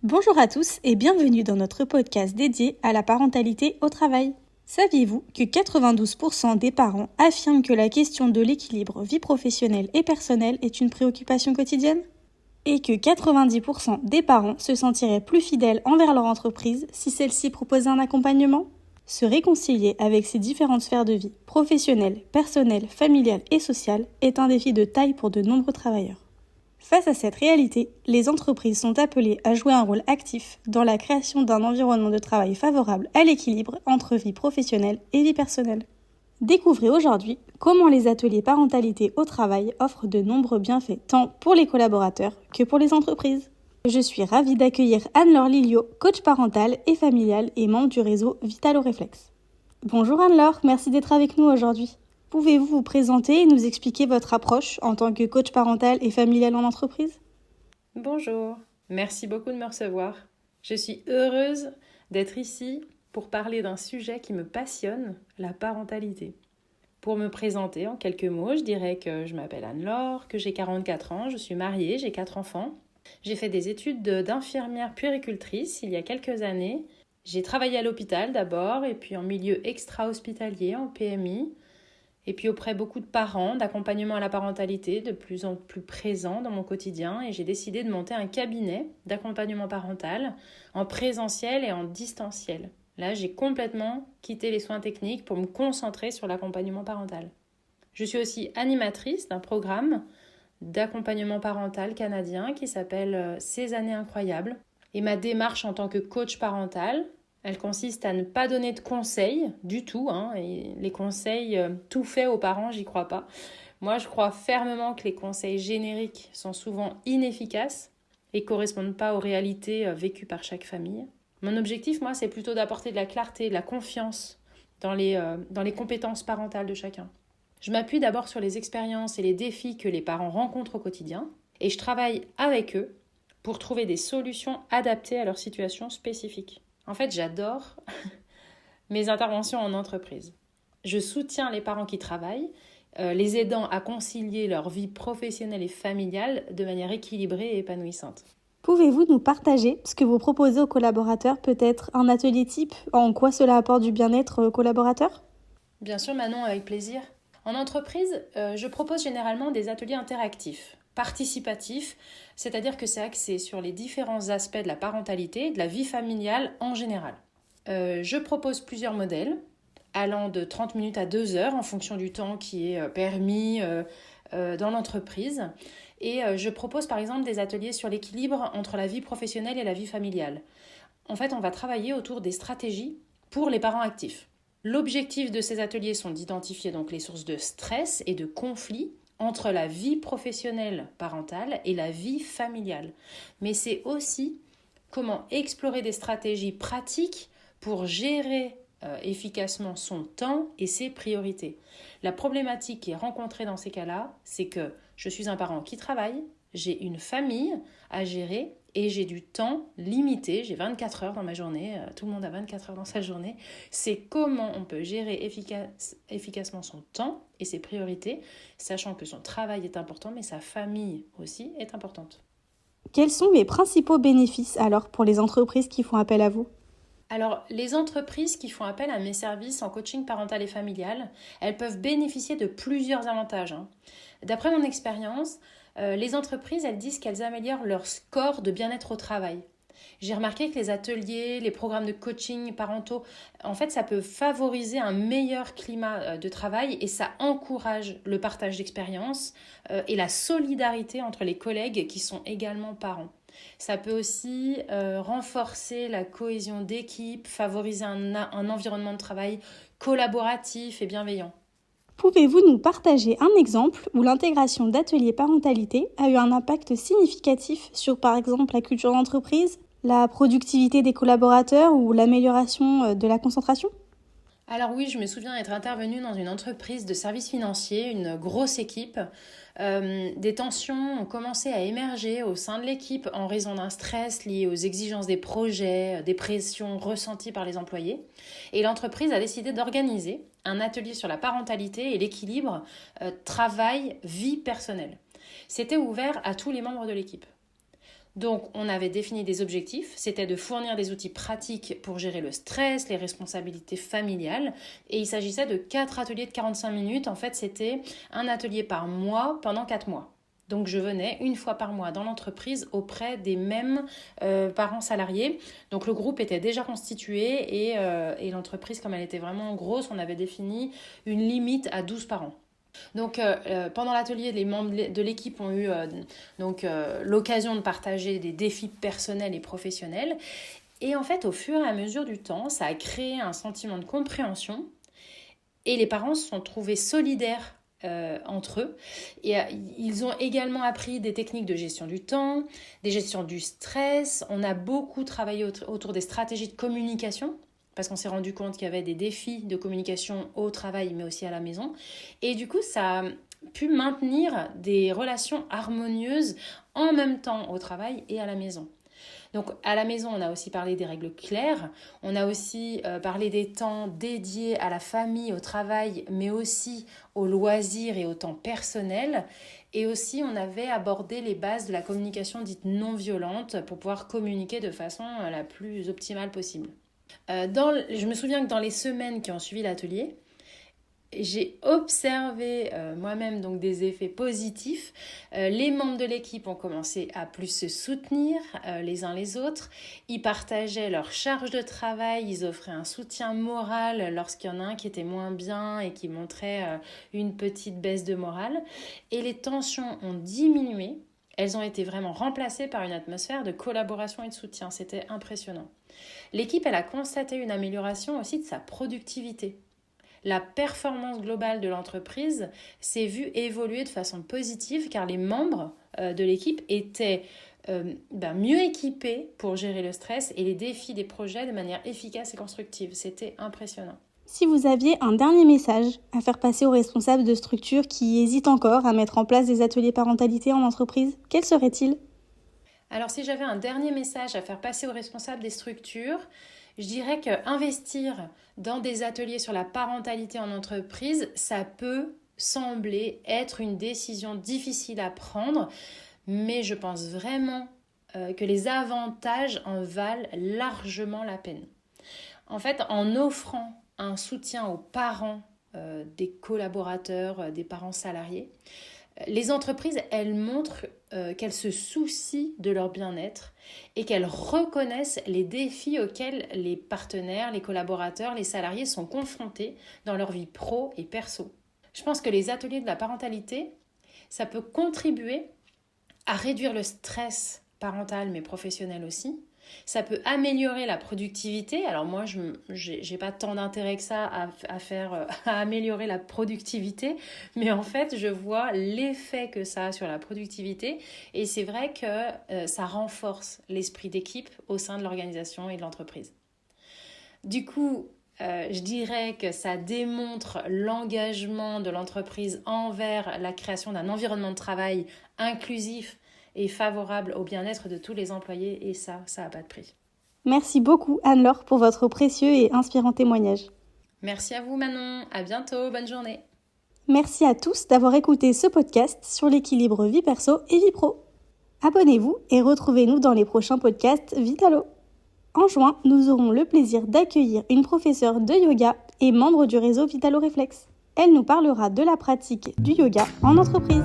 Bonjour à tous et bienvenue dans notre podcast dédié à la parentalité au travail. Saviez-vous que 92% des parents affirment que la question de l'équilibre vie professionnelle et personnelle est une préoccupation quotidienne ? Et que 90% des parents se sentiraient plus fidèles envers leur entreprise si celle-ci proposait un accompagnement ? Se réconcilier avec ces différentes sphères de vie, professionnelle, personnelle, familiale et sociale, est un défi de taille pour de nombreux travailleurs. Face à cette réalité, les entreprises sont appelées à jouer un rôle actif dans la création d'un environnement de travail favorable à l'équilibre entre vie professionnelle et vie personnelle. Découvrez aujourd'hui comment les ateliers parentalité au travail offrent de nombreux bienfaits tant pour les collaborateurs que pour les entreprises. Je suis ravie d'accueillir Anne-Laure Lilliot, coach parentale et familiale et membre du réseau Vitalo-Réflexe. Bonjour Anne-Laure, merci d'être avec nous aujourd'hui. Pouvez-vous vous présenter et nous expliquer votre approche en tant que coach parental et familial en entreprise ? Bonjour, merci beaucoup de me recevoir. Je suis heureuse d'être ici pour parler d'un sujet qui me passionne, la parentalité. Pour me présenter en quelques mots, je dirais que je m'appelle Anne-Laure, que j'ai 44 ans, je suis mariée, j'ai 4 enfants. J'ai fait des études d'infirmière puéricultrice il y a quelques années. J'ai travaillé à l'hôpital d'abord et puis en milieu extra-hospitalier, en PMI. Et puis auprès beaucoup de parents, d'accompagnement à la parentalité, de plus en plus présent dans mon quotidien. Et j'ai décidé de monter un cabinet d'accompagnement parental en présentiel et en distanciel. Là, j'ai complètement quitté les soins techniques pour me concentrer sur l'accompagnement parental. Je suis aussi animatrice d'un programme d'accompagnement parental canadien qui s'appelle Ces années incroyables. Et ma démarche en tant que coach parental, elle consiste à ne pas donner de conseils du tout. Et les conseils tout faits aux parents, j'y crois pas. Moi, je crois fermement que les conseils génériques sont souvent inefficaces et correspondent pas aux réalités vécues par chaque famille. Mon objectif, moi, c'est plutôt d'apporter de la clarté, de la confiance dans les compétences parentales de chacun. Je m'appuie d'abord sur les expériences et les défis que les parents rencontrent au quotidien et je travaille avec eux pour trouver des solutions adaptées à leur situation spécifique. En fait, j'adore mes interventions en entreprise. Je soutiens les parents qui travaillent, les aidant à concilier leur vie professionnelle et familiale de manière équilibrée et épanouissante. Pouvez-vous nous partager ce que vous proposez aux collaborateurs, peut-être un atelier type, en quoi cela apporte du bien-être aux collaborateurs ? Bien sûr, Manon, avec plaisir. En entreprise, je propose généralement des ateliers interactifs, participatifs, c'est-à-dire que c'est axé sur les différents aspects de la parentalité et de la vie familiale en général. Je propose plusieurs modèles, allant de 30 minutes à 2 heures en fonction du temps qui est permis dans l'entreprise. Et je propose par exemple des ateliers sur l'équilibre entre la vie professionnelle et la vie familiale. En fait, on va travailler autour des stratégies pour les parents actifs. L'objectif de ces ateliers sont d'identifier donc les sources de stress et de conflits entre la vie professionnelle parentale et la vie familiale. Mais c'est aussi comment explorer des stratégies pratiques pour gérer efficacement son temps et ses priorités. La problématique qui est rencontrée dans ces cas-là, c'est que je suis un parent qui travaille, j'ai une famille à gérer et j'ai du temps limité, j'ai 24 heures dans ma journée, tout le monde a 24 heures dans sa journée. C'est comment on peut gérer efficacement son temps et ses priorités, sachant que son travail est important, mais sa famille aussi est importante. Quels sont les principaux bénéfices alors pour les entreprises qui font appel à vous ? Alors, les entreprises qui font appel à mes services en coaching parental et familial, elles peuvent bénéficier de plusieurs avantages. D'après mon expérience, les entreprises, elles disent qu'elles améliorent leur score de bien-être au travail. J'ai remarqué que les ateliers, les programmes de coaching parentaux, en fait, ça peut favoriser un meilleur climat de travail et ça encourage le partage d'expériences et la solidarité entre les collègues qui sont également parents. Ça peut aussi renforcer la cohésion d'équipe, favoriser un environnement de travail collaboratif et bienveillant. Pouvez-vous nous partager un exemple où l'intégration d'ateliers parentalité a eu un impact significatif sur, par exemple, la culture d'entreprise, la productivité des collaborateurs ou l'amélioration de la concentration ? Alors oui, je me souviens être intervenue dans une entreprise de services financiers, une grosse équipe. Des tensions ont commencé à émerger au sein de l'équipe en raison d'un stress lié aux exigences des projets, des pressions ressenties par les employés. Et l'entreprise a décidé d'organiser un atelier sur la parentalité et l'équilibre travail-vie personnelle. C'était ouvert à tous les membres de l'équipe. Donc, on avait défini des objectifs, c'était de fournir des outils pratiques pour gérer le stress, les responsabilités familiales. Et il s'agissait de 4 ateliers de 45 minutes. En fait, c'était un atelier par mois pendant 4 mois. Donc, je venais une fois par mois dans l'entreprise auprès des mêmes parents salariés. Donc, le groupe était déjà constitué et l'entreprise, comme elle était vraiment grosse, on avait défini une limite à 12 par an. Donc pendant l'atelier, les membres de l'équipe ont eu l'occasion de partager des défis personnels et professionnels. Et en fait, au fur et à mesure du temps, ça a créé un sentiment de compréhension et les parents se sont trouvés solidaires entre eux. Et ils ont également appris des techniques de gestion du temps, des gestions du stress. On a beaucoup travaillé autour des stratégies de communication, parce qu'on s'est rendu compte qu'il y avait des défis de communication au travail, mais aussi à la maison. Et du coup, ça a pu maintenir des relations harmonieuses en même temps au travail et à la maison. Donc, à la maison, on a aussi parlé des règles claires. On a aussi parlé des temps dédiés à la famille, au travail, mais aussi aux loisirs et au temps personnel. Et aussi, on avait abordé les bases de la communication dite non violente pour pouvoir communiquer de façon la plus optimale possible. Je me souviens que dans les semaines qui ont suivi l'atelier, j'ai observé moi-même donc des effets positifs. Les membres de l'équipe ont commencé à plus se soutenir les uns les autres. Ils partageaient leur charge de travail, ils offraient un soutien moral lorsqu'il y en a un qui était moins bien et qui montrait une petite baisse de morale. Et les tensions ont diminué. Elles ont été vraiment remplacées par une atmosphère de collaboration et de soutien. C'était impressionnant. L'équipe, elle a constaté une amélioration aussi de sa productivité. La performance globale de l'entreprise s'est vue évoluer de façon positive car les membres de l'équipe étaient mieux équipés pour gérer le stress et les défis des projets de manière efficace et constructive. C'était impressionnant. Si vous aviez un dernier message à faire passer aux responsables de structures qui hésitent encore à mettre en place des ateliers parentalité en entreprise, quel serait-il ? Alors si j'avais un dernier message à faire passer aux responsables des structures, je dirais qu'investir dans des ateliers sur la parentalité en entreprise, ça peut sembler être une décision difficile à prendre, mais je pense vraiment que les avantages en valent largement la peine. En fait, en offrant un soutien aux parents des collaborateurs, des parents salariés, les entreprises, elles montrent qu'elles se soucient de leur bien-être et qu'elles reconnaissent les défis auxquels les partenaires, les collaborateurs, les salariés sont confrontés dans leur vie pro et perso. Je pense que les ateliers de la parentalité, ça peut contribuer à réduire le stress parental mais professionnel aussi. Ça peut améliorer la productivité. Alors moi, je n'ai pas tant d'intérêt que ça à améliorer la productivité, mais en fait, je vois l'effet que ça a sur la productivité et c'est vrai que ça renforce l'esprit d'équipe au sein de l'organisation et de l'entreprise. Du coup, je dirais que ça démontre l'engagement de l'entreprise envers la création d'un environnement de travail inclusif et favorable au bien-être de tous les employés et ça n'a pas de prix. Merci beaucoup Anne-Laure pour votre précieux et inspirant témoignage. Merci à vous Manon, à bientôt, bonne journée. Merci à tous d'avoir écouté ce podcast sur l'équilibre vie perso et vie pro. Abonnez-vous et retrouvez-nous dans les prochains podcasts Vitalo. En juin, nous aurons le plaisir d'accueillir une professeure de yoga et membre du réseau Vitalo Réflexe. Elle nous parlera de la pratique du yoga en entreprise.